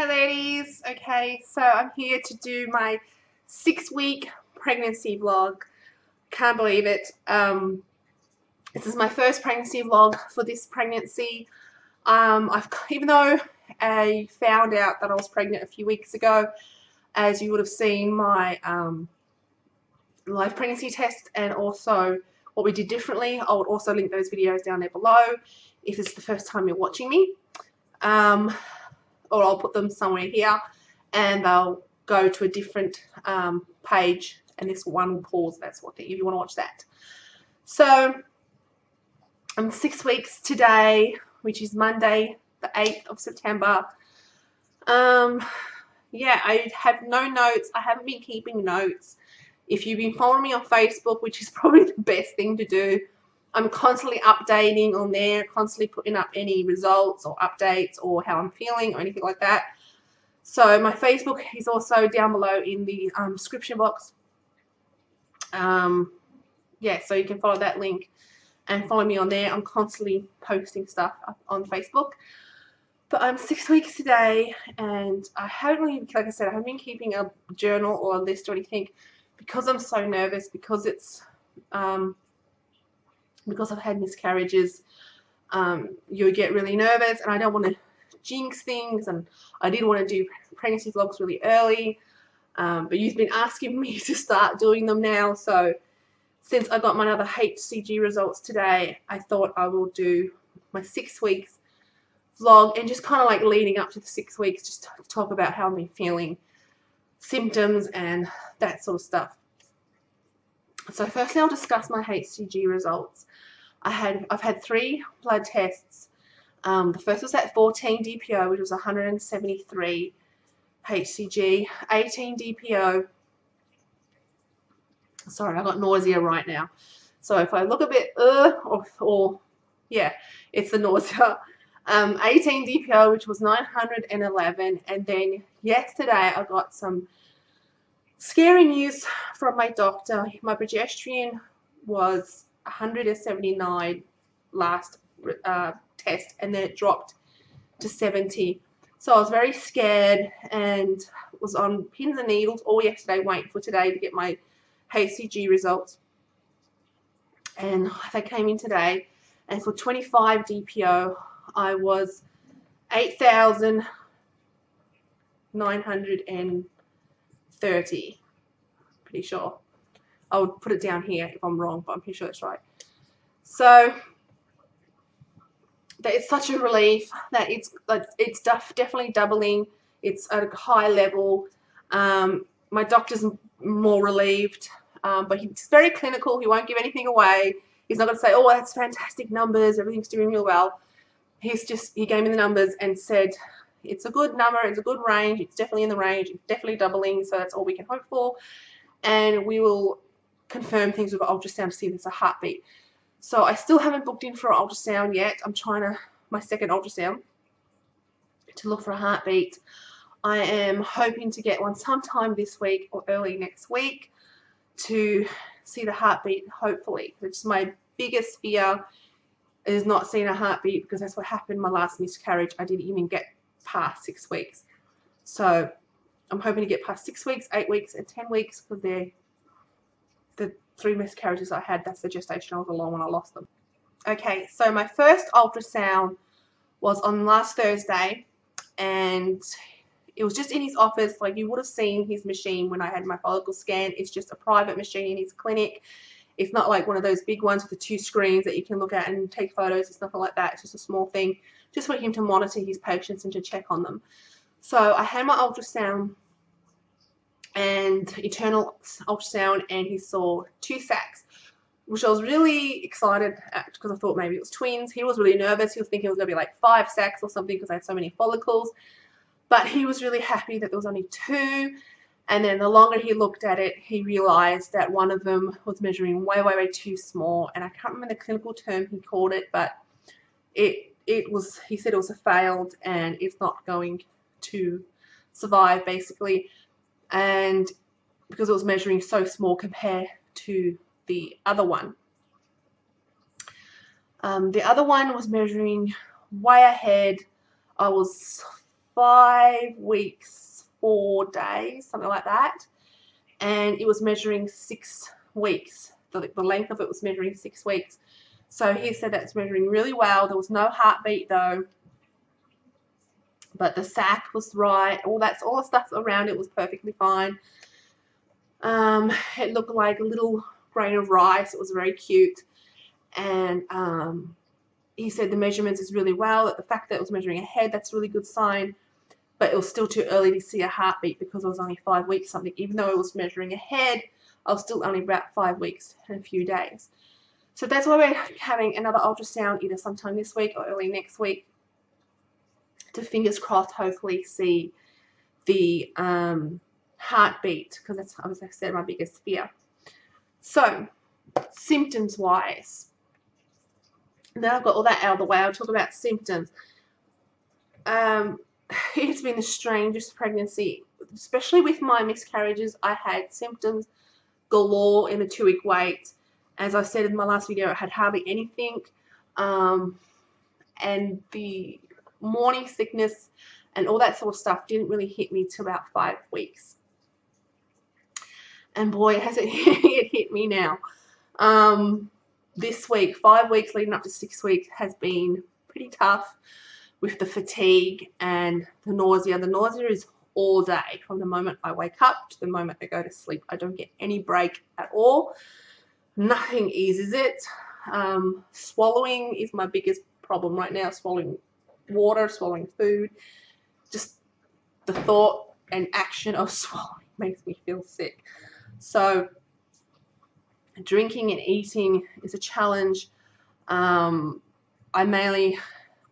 Hi ladies, okay, so I'm here to do my 6-week pregnancy vlog. Can't believe it. This is my first pregnancy vlog for this pregnancy. Even though I found out that I was pregnant a few weeks ago, as you would have seen my live pregnancy test and also what we did differently. I would also link those videos down there below if it's the first time you're watching me. Or I'll put them somewhere here and they'll go to a different page, and this one will pause. That's what if you want to watch that. So I'm 6 weeks today, which is Monday the 8th of September. Yeah, I have no notes. I haven't been keeping notes. If you've been following me on Facebook, which is probably the best thing to do, I'm constantly updating on there, constantly putting up any results or updates or how I'm feeling or anything like that. So my Facebook is also down below in the description box. Yeah, so you can follow that link and follow me on there. I'm constantly posting stuff up on Facebook. But I'm 6 weeks today, and I haven't really, like I said, I haven't been keeping a journal or a list or anything because I'm so nervous, because it's because I've had miscarriages. You get really nervous, and I don't want to jinx things, and I didn't want to do pregnancy vlogs really early, but you've been asking me to start doing them now, so since I got my other HCG results today, I thought I will do my 6 weeks vlog and just kind of like leading up to the 6 weeks, just talk about how I've been feeling, symptoms and that sort of stuff. So firstly, I'll discuss my HCG results. I've had 3 blood tests. The first was at 14 DPO, which was 173 HCG, 18 DPO. Sorry, I got nausea right now. So if I look a bit, yeah, it's the nausea. 18 DPO, which was 911, and then yesterday I got some scary news from my doctor. My progesterone was 179 last test, and then it dropped to 70. So I was very scared and was on pins and needles all yesterday waiting for today to get my HCG results. And they came in today, and for 25 DPO I was 8,930. Pretty sure. I would put it down here if I'm wrong, but I'm pretty sure that's right. So it's such a relief that it's definitely doubling. It's at a high level. My doctor's more relieved, but he's very clinical. He won't give anything away. He's not going to say, oh, that's fantastic numbers, everything's doing real well. He gave me the numbers and said it's a good number, it's a good range, it's definitely in the range, it's definitely doubling, so that's all we can hope for. And we will confirm things with ultrasound to see if there's a heartbeat. So I still haven't booked in for an ultrasound yet. I'm trying my second ultrasound to look for a heartbeat. I am hoping to get one sometime this week or early next week to see the heartbeat, hopefully. Which is my biggest fear, is not seeing a heartbeat, because that's what happened my last miscarriage. I didn't even get past 6 weeks. So I'm hoping to get past 6 weeks, 8 weeks, and 10 weeks, because they're the 3 miscarriages I had. That's the gestation I was along when I lost them. Okay, so my first ultrasound was on last Thursday, and it was just in his office. Like, you would have seen his machine when I had my follicle scan. It's just a private machine in his clinic. It's not like one of those big ones with the 2 screens that you can look at and take photos. It's nothing like that. It's just a small thing, just for him to monitor his patients and to check on them. So I had my ultrasound and internal ultrasound, and he saw 2 sacs, which I was really excited at, because I thought maybe it was twins. He was really nervous. He was thinking it was going to be like 5 sacs or something, because I had so many follicles. But he was really happy that there was only 2. And then the longer he looked at it, he realized that one of them was measuring way, way, way too small. And I can't remember the clinical term he called it, but he said it was a failed, and it's not going to survive, basically. And because it was measuring so small compared to the other one. The other one was measuring way ahead. I was 5 weeks, 4 days, something like that. And it was measuring 6 weeks. The length of it was measuring 6 weeks. So he said that's measuring really well. There was no heartbeat though. But the sac was right. All the stuff around it was perfectly fine. It looked like a little grain of rice. It was very cute. And he said the measurements is really well. That the fact that it was measuring a head, that's a really good sign. But it was still too early to see a heartbeat because it was only 5 weeks something. Even though it was measuring a head, I was still only about 5 weeks and a few days. So that's why we're having another ultrasound either sometime this week or early next week to, fingers crossed, hopefully see the heartbeat, because that's, as I said, my biggest fear. So symptoms wise, now I've got all that out of the way, I'll talk about symptoms. It's been the strangest pregnancy, especially with my miscarriages. I had symptoms galore in the 2-week wait. As I said in my last video, I had hardly anything, and the morning sickness and all that sort of stuff didn't really hit me till about 5 weeks. And boy, has it hit me now. This week, 5 weeks leading up to 6 weeks, has been pretty tough with the fatigue and the nausea. The nausea is all day from the moment I wake up to the moment I go to sleep. I don't get any break at all. Nothing eases it. Swallowing is my biggest problem right now. Swallowing water, swallowing food. Just the thought and action of swallowing makes me feel sick. So drinking and eating is a challenge. I'm mainly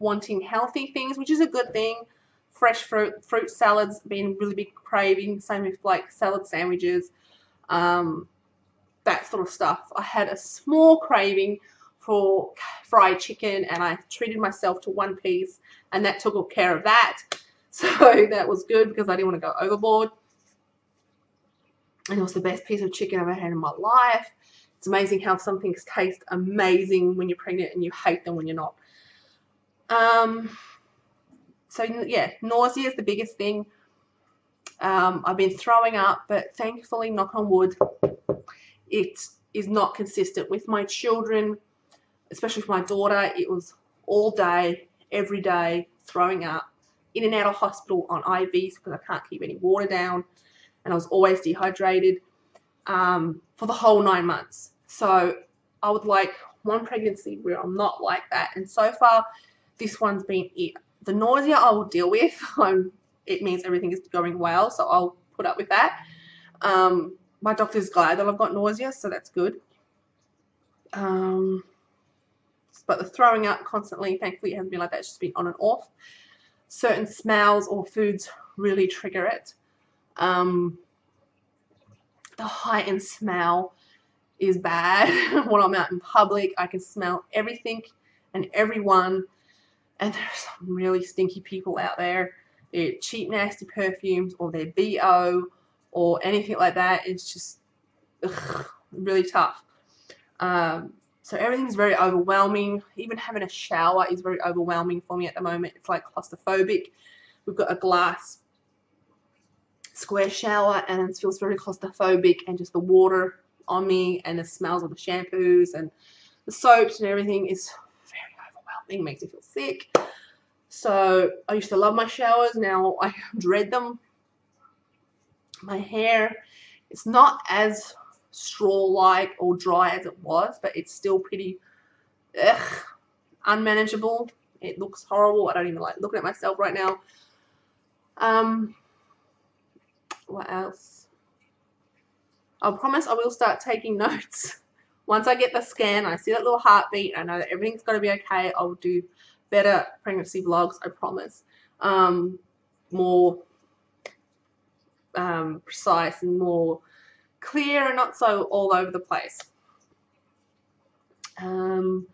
wanting healthy things, which is a good thing. Fresh fruit salads, been really big craving. Same with like salad sandwiches, that sort of stuff. I had a small craving for fried chicken, and I treated myself to 1 piece, and that took care of that. So that was good because I didn't want to go overboard. And it was the best piece of chicken I've ever had in my life. It's amazing how some things taste amazing when you're pregnant and you hate them when you're not. So yeah, nausea is the biggest thing. I've been throwing up, but thankfully, knock on wood, it is not consistent. With my children, especially with my daughter, it was all day, every day, throwing up, in and out of hospital on IVs because I can't keep any water down, and I was always dehydrated for the whole 9 months. So I would like one pregnancy where I'm not like that, and so far this one's been it. The nausea I will deal with. It means everything is going well, so I'll put up with that. My doctor's glad that I've got nausea, so that's good. But the throwing up constantly, thankfully, it hasn't been like that. It's just been on and off. Certain smells or foods really trigger it. The heightened smell is bad. When I'm out in public, I can smell everything and everyone. And there's some really stinky people out there. They're cheap, nasty perfumes, or they're BO, or anything like that. It's just really tough. So everything's very overwhelming. Even having a shower is very overwhelming for me at the moment. It's like claustrophobic. We've got a glass square shower, and it feels very claustrophobic, and just the water on me and the smells of the shampoos and the soaps and everything is very overwhelming. Makes me feel sick. So I used to love my showers. Now I dread them. My hair, it's not as straw-like or dry as it was, but it's still pretty unmanageable. It looks horrible. I don't even like looking at myself right now. What else? I promise I will start taking notes. Once I get the scan, I see that little heartbeat, I know that everything's going to be okay. I'll do better pregnancy vlogs, I promise. More precise and more clear, and not so all over the place. Again,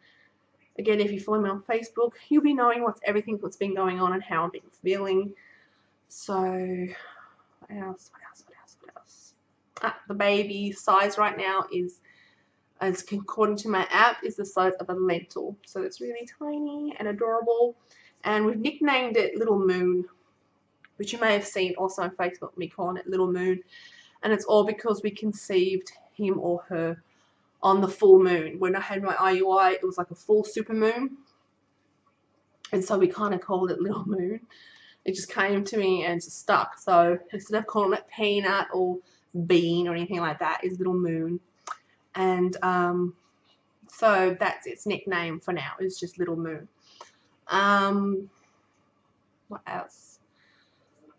if you follow me on Facebook, you'll be knowing everything that's been going on and how I've been feeling. So, what else? The baby size right now is, as according to my app, is the size of a lentil. So it's really tiny and adorable. And we've nicknamed it Little Moon. which you may have seen also on Facebook, me calling it Little Moon. And it's all because we conceived him or her on the full moon. When I had my IUI, it was like a full super moon. And so we kind of called it Little Moon. It just came to me and just stuck. So instead of calling it Peanut or Bean or anything like that, it's Little Moon. And so that's its nickname for now. It's just Little Moon. What else?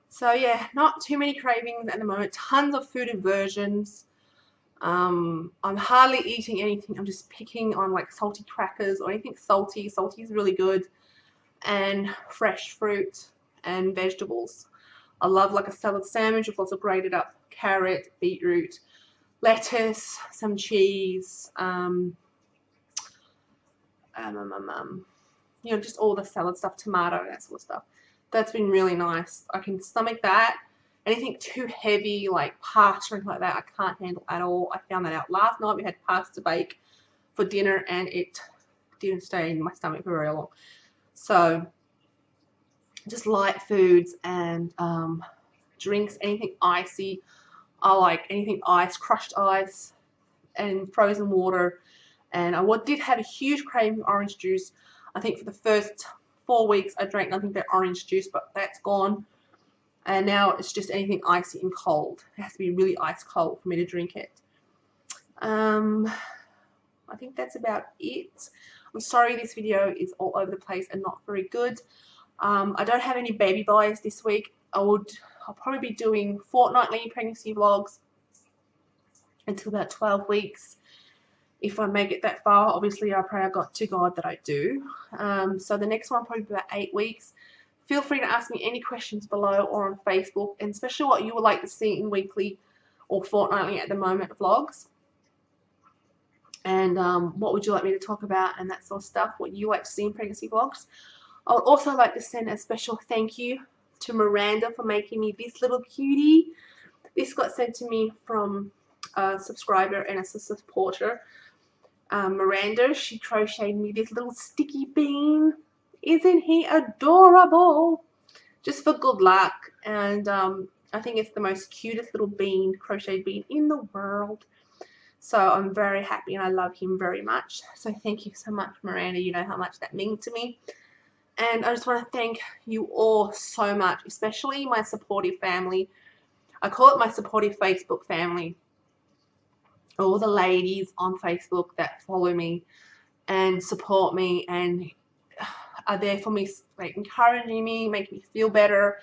So yeah, not too many cravings at the moment. Tons of food aversions. I'm hardly eating anything. I'm just picking on like salty crackers or anything salty. Salty is really good. And fresh fruit and vegetables. I love like a salad sandwich with lots of grated up carrot, beetroot, lettuce, some cheese, you know, just all the salad stuff, tomato, that sort of stuff. That's been really nice. I can stomach that. Anything too heavy like pasta or anything like that, I can't handle at all. I found that out last night. We had pasta bake for dinner and it didn't stay in my stomach for very long. So just light foods and drinks, anything icy. I like anything ice, crushed ice and frozen water. And I did have a huge craving for orange juice. I think for the first 4 weeks I drank nothing but orange juice, but that's gone. And now it's just anything icy and cold. It has to be really ice cold for me to drink it. I think that's about it. I'm sorry this video is all over the place and not very good. I don't have any baby boys this week. I'll probably be doing fortnightly pregnancy vlogs until about 12 weeks. If I make it that far, obviously I pray to God that I do. So the next one will probably be about 8 weeks. Feel free to ask me any questions below or on Facebook, and especially what you would like to see in weekly or fortnightly at the moment vlogs. And what would you like me to talk about and that sort of stuff, what you like to see in pregnancy vlogs. I would also like to send a special thank you to Miranda for making me this little cutie. This got sent to me from a subscriber and a supporter. Miranda, she crocheted me this little sticky bean. Isn't he adorable? Just for good luck. And I think it's the most cutest little bean, crocheted bean in the world. So I'm very happy and I love him very much. So thank you so much, Miranda. You know how much that means to me. And I just want to thank you all so much, especially my supportive family. I call it my supportive Facebook family. All the ladies on Facebook that follow me and support me and are there for me, like encouraging me, making me feel better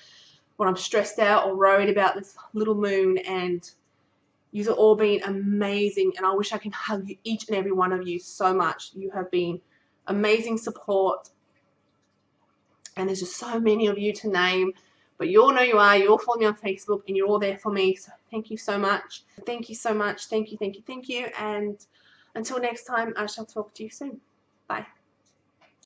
when I'm stressed out or worried about this little moon. And you've all been amazing, and I wish I can hug you, each and every one of you, so much. You have been amazing support, and there's just so many of you to name, but you all know you are. You all follow me on Facebook, and you're all there for me, so thank you so much. Thank you so much. Thank you, thank you, thank you, and until next time, I shall talk to you soon. Bye.